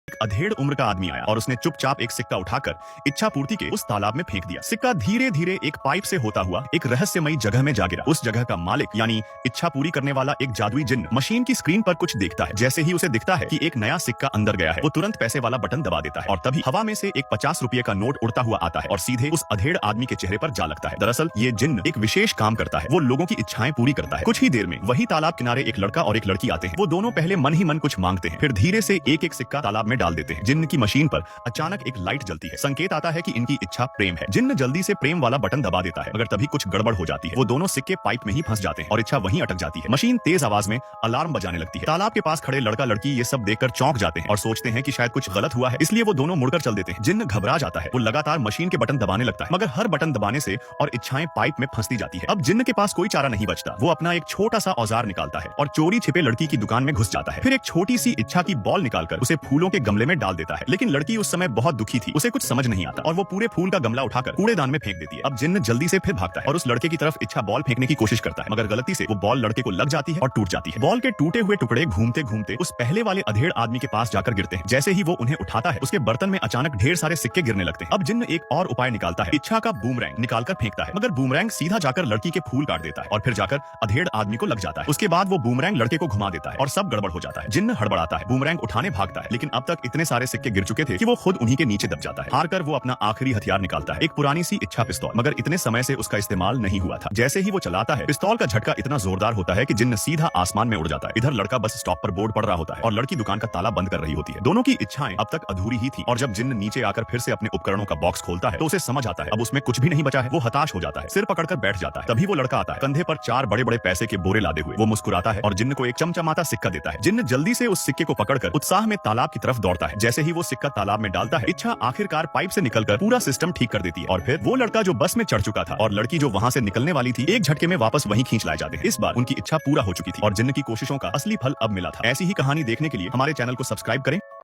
एक अधेड़ उम्र का आदमी आया और उसने चुपचाप एक सिक्का उठाकर इच्छा पूर्ति के उस तालाब में फेंक दिया। सिक्का धीरे धीरे एक पाइप से होता हुआ एक रहस्यमयी जगह में जा गिरा। उस जगह का मालिक यानी इच्छा पूरी करने वाला एक जादुई जिन्न मशीन की स्क्रीन पर कुछ देखता है। जैसे ही उसे दिखता है कि एक नया सिक्का अंदर गया है, वो तुरंत पैसे वाला बटन दबा देता है और तभी हवा में से एक 50 रुपए का नोट उड़ता हुआ आता है और सीधे उस अधेड़ आदमी के चेहरे पर जा लगता है। दरअसल ये जिन्न एक विशेष काम करता है, वो लोगों की इच्छाएं पूरी करता है। कुछ ही देर में वही तालाब किनारे एक लड़का और एक लड़की आते हैं। वो दोनों पहले मन ही मन कुछ मांगते हैं, फिर धीरे से एक एक सिक्का तालाब में डाल देते हैं। जिन्न की मशीन पर अचानक एक लाइट जलती है। संकेत आता है कि इनकी इच्छा प्रेम है। जिन्न जल्दी से प्रेम वाला बटन दबा देता है, मगर तभी कुछ गड़बड़ हो जाती है। वो दोनों सिक्के पाइप में ही फंस जाते हैं और इच्छा वहीं अटक जाती है। मशीन तेज आवाज में अलार्म बजाने लगती है। तालाब के पास खड़े लड़का लड़की ये सब देखकर चौंक जाते हैं और सोचते हैं कि शायद कुछ गलत हुआ है, इसलिए वो दोनों मुड़कर चल देते हैं। जिन्न घबरा जाता है, वो लगातार मशीन के बटन दबाने लगता है, मगर हर बटन दबाने से और इच्छाएं पाइप में फंसती जाती है। अब जिन्न के पास कोई चारा नहीं बचता। वो अपना एक छोटा सा औजार निकालता है और चोरी छिपे लड़की की दुकान में घुस जाता है। फिर एक छोटी सी इच्छा की बॉल निकालकर उसे फूलों के गमले में डाल देता है। लेकिन लड़की उस समय बहुत दुखी थी, उसे कुछ समझ नहीं आता और वो पूरे फूल का गमला उठाकर कूड़ेदान में फेंक देती है। अब जिन्न जल्दी से फिर भागता है और उस लड़के की तरफ इच्छा बॉल फेंकने की कोशिश करता है, मगर गलती से वो बॉल लड़के को लग जाती है और टूट जाती है। बॉल के टूटे हुए टुकड़े घूमते घूमते उस पहले वाले अधेड़ आदमी के पास जाकर गिरते हैं। जैसे ही वो उन्हें उठाता है, उसके बर्तन में अचानक ढेर सारे सिक्के गिरने लगते हैं। अब जिन्न एक और उपाय निकालता है, इच्छा का बूमरैंग निकालकर फेंकता है, मगर बूमरैंग सीधा जाकर लड़की के फूल काट देता है और फिर जाकर अधेड़ आदमी को लग जाता है। उसके बाद वो बूमरैंग लड़के को घुमा देता है और सब गड़बड़ हो जाता है। जिन्न हड़बड़ाता है, बूमरैंग उठाने भागता है, लेकिन अब तक इतने सारे सिक्के गिर चुके थे कि वो खुद उन्हीं के नीचे दब जाता है। हारकर वो अपना आखिरी हथियार निकालता है, एक पुरानी सी इच्छा पिस्तौल, मगर इतने समय से उसका इस्तेमाल नहीं हुआ था। जैसे ही वो चलाता है, पिस्तौल का झटका इतना जोरदार होता है कि जिन्न सीधा आसमान में उड़ जाता है। इधर लड़का बस स्टॉप पर बोर्ड पढ़ रहा होता है और लड़की दुकान का ताला बंद कर रही होती है। दोनों की इच्छाएं अब तक अधूरी ही थी और जब जिन्न नीचे आकर फिर से अपने उपकरणों का बॉक्स खोलता है तो उसे समझ आता है अब उसमें कुछ भी नहीं बचा है। वो हताश हो जाता है, सिर पकड़कर बैठ जाता है। तभी वो लड़का आता है, कंधे पर 4 बड़े बड़े पैसे के बोरे लादे हुए। वो मुस्कुराता है और जिन्न को एक चमचमाता सिक्का देता है। जिन्न जल्दी से उस सिक्के को पकड़कर उत्साह में तालाब की तरफ दौड़ता है। जैसे ही वो सिक्का तालाब में डालता है, इच्छा आखिरकार पाइप से निकलकर पूरा सिस्टम ठीक कर देती है और फिर वो लड़का जो बस में चढ़ चुका था और लड़की जो वहां से निकलने वाली थी, एक झटके में वापस वहीं खींच लाए जाते हैं। इस बार उनकी इच्छा पूरा हो चुकी थी और जिन्न की कोशिशों का असली फल अब मिला था। ऐसी ही कहानी देखने के लिए हमारे चैनल को सब्सक्राइब करें।